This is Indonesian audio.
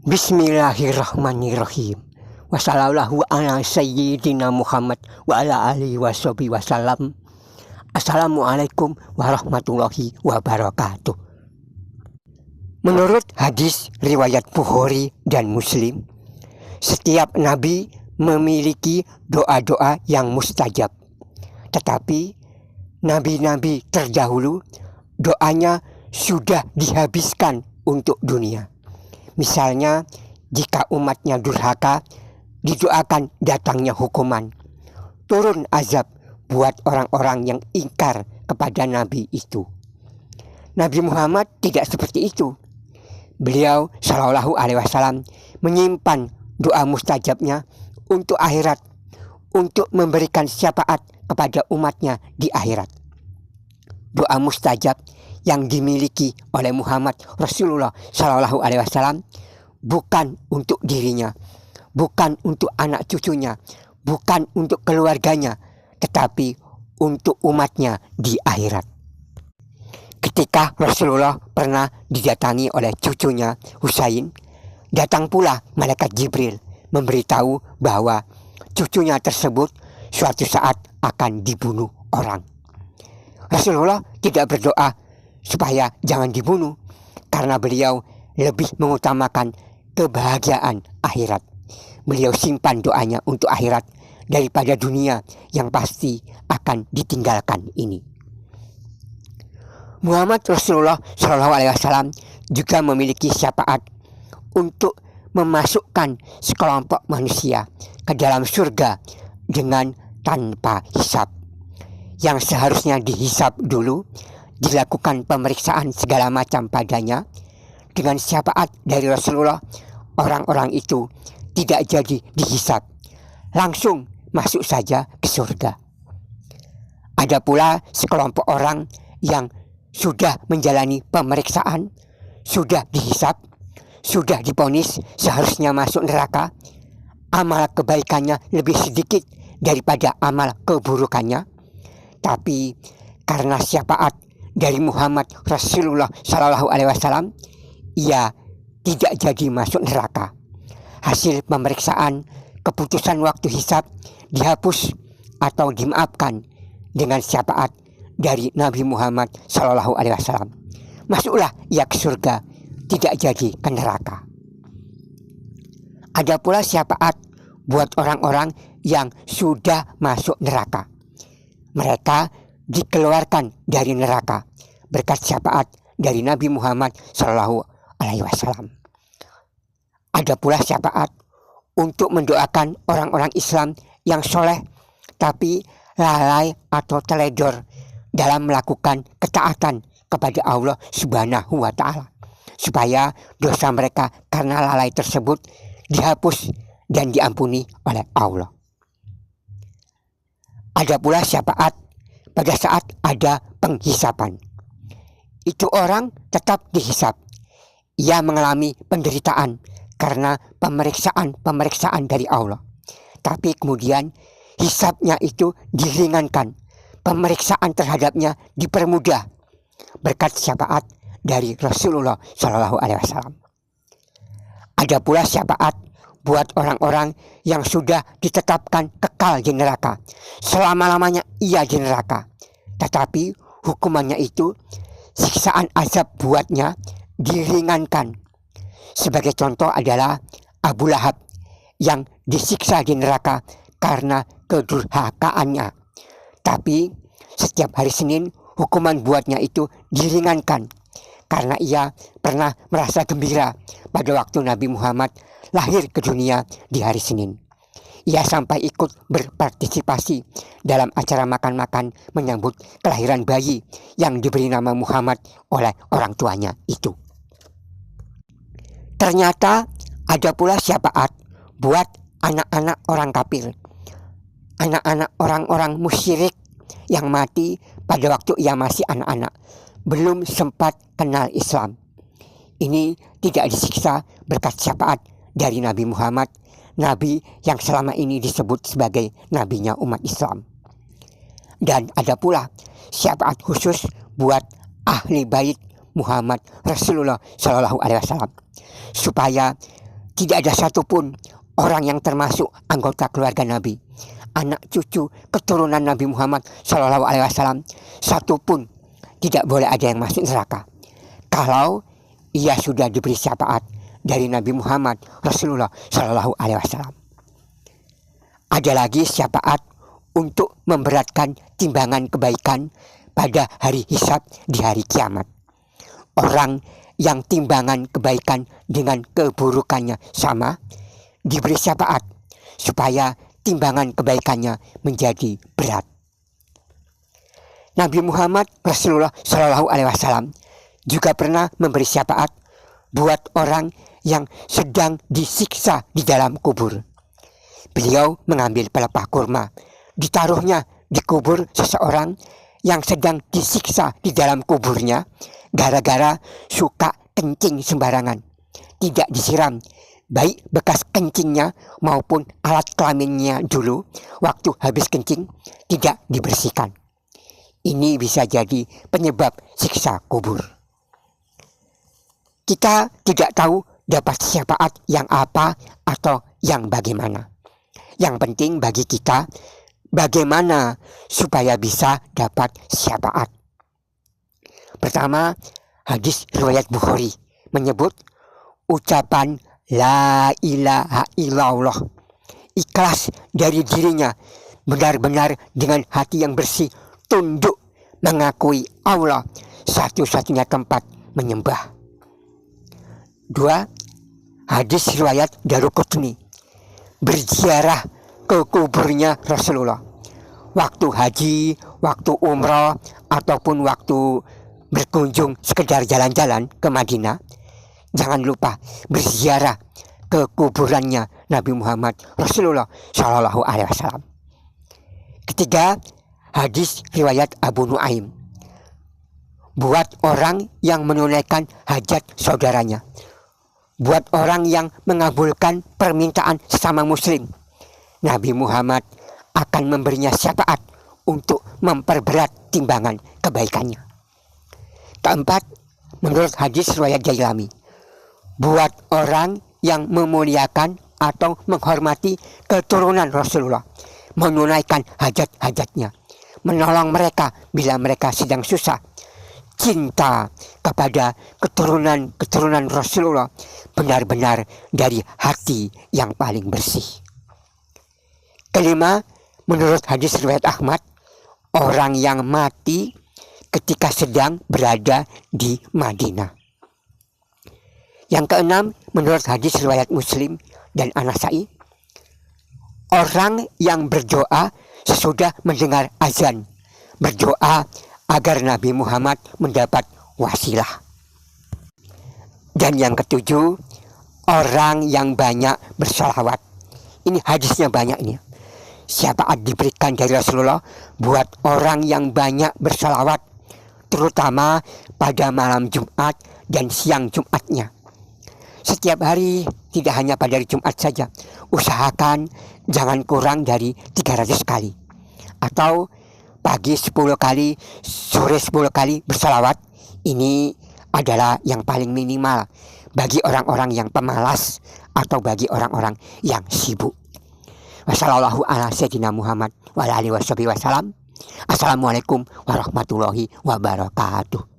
Bismillahirrahmanirrahim. Wassallallahu ala sayyidina Muhammad wa ala alihi washabihi wasallam. Assalamualaikum warahmatullahi wabarakatuh. Menurut hadis riwayat Bukhari dan Muslim, setiap nabi memiliki doa-doa yang mustajab. Tetapi nabi-nabi terdahulu doanya sudah dihabiskan untuk dunia. Misalnya, jika umatnya durhaka, didoakan datangnya hukuman, turun azab buat orang-orang yang ingkar kepada Nabi itu. Nabi Muhammad tidak seperti itu. Beliau Shallallahu Alaihi Wasallam menyimpan doa mustajabnya untuk akhirat, untuk memberikan syafaat kepada umatnya di akhirat. Doa mustajab yang dimiliki oleh Muhammad Rasulullah Shallallahu Alaihi Wasallam bukan untuk dirinya, bukan untuk anak cucunya, bukan untuk keluarganya, tetapi untuk umatnya di akhirat. Ketika Rasulullah pernah didatangi oleh cucunya Husain, datang pula malaikat Jibril memberitahu bahwa cucunya tersebut suatu saat akan dibunuh orang. Rasulullah tidak berdoa supaya jangan dibunuh, karena beliau lebih mengutamakan kebahagiaan akhirat. Beliau simpan doanya untuk akhirat daripada dunia yang pasti akan ditinggalkan ini. Muhammad Rasulullah Shallallahu Alaihi Wasallam juga memiliki syafaat untuk memasukkan sekelompok manusia ke dalam surga dengan tanpa hisab. Yang seharusnya dihisab dulu, dilakukan pemeriksaan segala macam padanya. Dengan syafaat dari Rasulullah, orang-orang itu tidak jadi dihisab, langsung masuk saja ke surga. Ada pula sekelompok orang yang sudah menjalani pemeriksaan, sudah dihisab, sudah divonis seharusnya masuk neraka, amal kebaikannya lebih sedikit daripada amal keburukannya, tapi karena syafaat dari Muhammad Rasulullah Shallallahu Alaihi Wasallam, ia tidak jadi masuk neraka. Hasil pemeriksaan, keputusan waktu hisab dihapus atau dimaafkan dengan syafaat dari Nabi Muhammad Shallallahu Alaihi Wasallam. Masuklah ia ke surga, tidak jadi ke neraka. Ada pula syafaat buat orang-orang yang sudah masuk neraka. Mereka dikeluarkan dari neraka berkat syafaat dari Nabi Muhammad Shallallahu Alaihi Wasallam. Ada pula syafaat untuk mendoakan orang-orang Islam yang soleh tapi lalai atau teledor dalam melakukan ketaatan kepada Allah Subhanahu wa Ta'ala, supaya dosa mereka karena lalai tersebut dihapus dan diampuni oleh Allah. Ada pula syafaat pada saat ada penghisapan. Itu orang tetap dihisap. Ia mengalami penderitaan karena pemeriksaan dari Allah. Tapi kemudian hisapnya itu diringankan. Pemeriksaan terhadapnya dipermudah berkat syafaat dari Rasulullah Shallallahu Alaihi Wasallam. Ada pula syafaat buat orang-orang yang sudah ditetapkan kekal di neraka. Selama-lamanya ia di neraka. Tetapi hukumannya itu, siksaan azab buatnya diringankan. Sebagai contoh adalah Abu Lahab yang disiksa di neraka karena kedurhakaannya. Tapi setiap hari Senin hukuman buatnya itu diringankan, karena ia pernah merasa gembira pada waktu Nabi Muhammad lahir ke dunia di hari Senin. Ia sampai ikut berpartisipasi dalam acara makan-makan menyambut kelahiran bayi yang diberi nama Muhammad oleh orang tuanya itu. Ternyata ada pula syafaat buat anak-anak orang kafir, anak-anak orang-orang musyrik yang mati pada waktu ia masih anak-anak, belum sempat kenal Islam. Ini tidak disiksa berkat syafaat dari Nabi Muhammad, Nabi yang selama ini disebut sebagai nabinya umat Islam. Dan ada pula syafaat khusus buat ahli bait Muhammad Rasulullah Shallallahu Alaihi Wasallam, supaya tidak ada satupun orang yang termasuk anggota keluarga Nabi, anak cucu keturunan Nabi Muhammad Shallallahu Alaihi Wasallam, satupun tidak boleh ada yang masuk neraka kalau ia sudah diberi syafaat dari Nabi Muhammad Rasulullah Shallallahu Alaihi Wasallam. Ada lagi syafaat untuk memberatkan timbangan kebaikan pada hari hisab di hari kiamat. Orang yang timbangan kebaikan dengan keburukannya sama diberi syafaat supaya timbangan kebaikannya menjadi berat. Nabi Muhammad Rasulullah Shallallahu Alaihi Wasallam juga pernah memberi syafaat buat orang yang sedang disiksa di dalam kubur. Beliau mengambil pelepah kurma, ditaruhnya di kubur seseorang yang sedang disiksa di dalam kuburnya gara-gara suka kencing sembarangan, tidak disiram, baik bekas kencingnya maupun alat kelaminnya dulu waktu habis kencing tidak dibersihkan. Ini bisa jadi penyebab siksa kubur. Kita tidak tahu dapat syafaat yang apa atau yang bagaimana. Yang penting bagi kita bagaimana supaya bisa dapat syafaat. Pertama, hadis riwayat Bukhari menyebut ucapan la ilaha illallah, ikhlas dari dirinya, benar-benar dengan hati yang bersih, tunduk mengakui Allah satu-satunya tempat menyembah. 2. Hadis riwayat Daruqutni, berziarah ke kuburnya Rasulullah waktu haji, waktu umrah, ataupun waktu berkunjung sekedar jalan-jalan ke Madinah. Jangan lupa berziarah ke kuburannya Nabi Muhammad Rasulullah Shallallahu Alaihi Wasallam. Ketiga, hadis riwayat Abu Nuaim, buat orang yang menunaikan hajat saudaranya, buat orang yang mengabulkan permintaan sesama muslim, Nabi Muhammad akan memberinya syafaat untuk memperberat timbangan kebaikannya. Keempat, menurut hadis riwayat Jailami, buat orang yang memuliakan atau menghormati keturunan Rasulullah, menunaikan hajat-hajatnya, menolong mereka bila mereka sedang susah, cinta kepada keturunan Rasulullah benar-benar dari hati yang paling bersih. Kelima, menurut hadis riwayat Ahmad, orang yang mati ketika sedang berada di Madinah. Yang keenam, menurut hadis riwayat Muslim dan An-Nasa'i, orang yang berdoa sesudah mendengar azan, berdoa agar Nabi Muhammad mendapat wasilah. Dan yang ketujuh, orang yang banyak bersalawat. Ini hadisnya banyak ini. Syafaat diberikan dari Rasulullah buat orang yang banyak bersalawat, terutama pada malam Jumat dan siang Jumatnya. Setiap hari, tidak hanya pada hari Jumat saja. Usahakan jangan kurang dari 300 kali. Atau pagi 10 kali, sore 10 kali bersalawat. Ini adalah yang paling minimal bagi orang-orang yang pemalas atau bagi orang-orang yang sibuk. Wassalamualaikum warahmatullahi wabarakatuh. Assalamualaikum warahmatullahi wabarakatuh.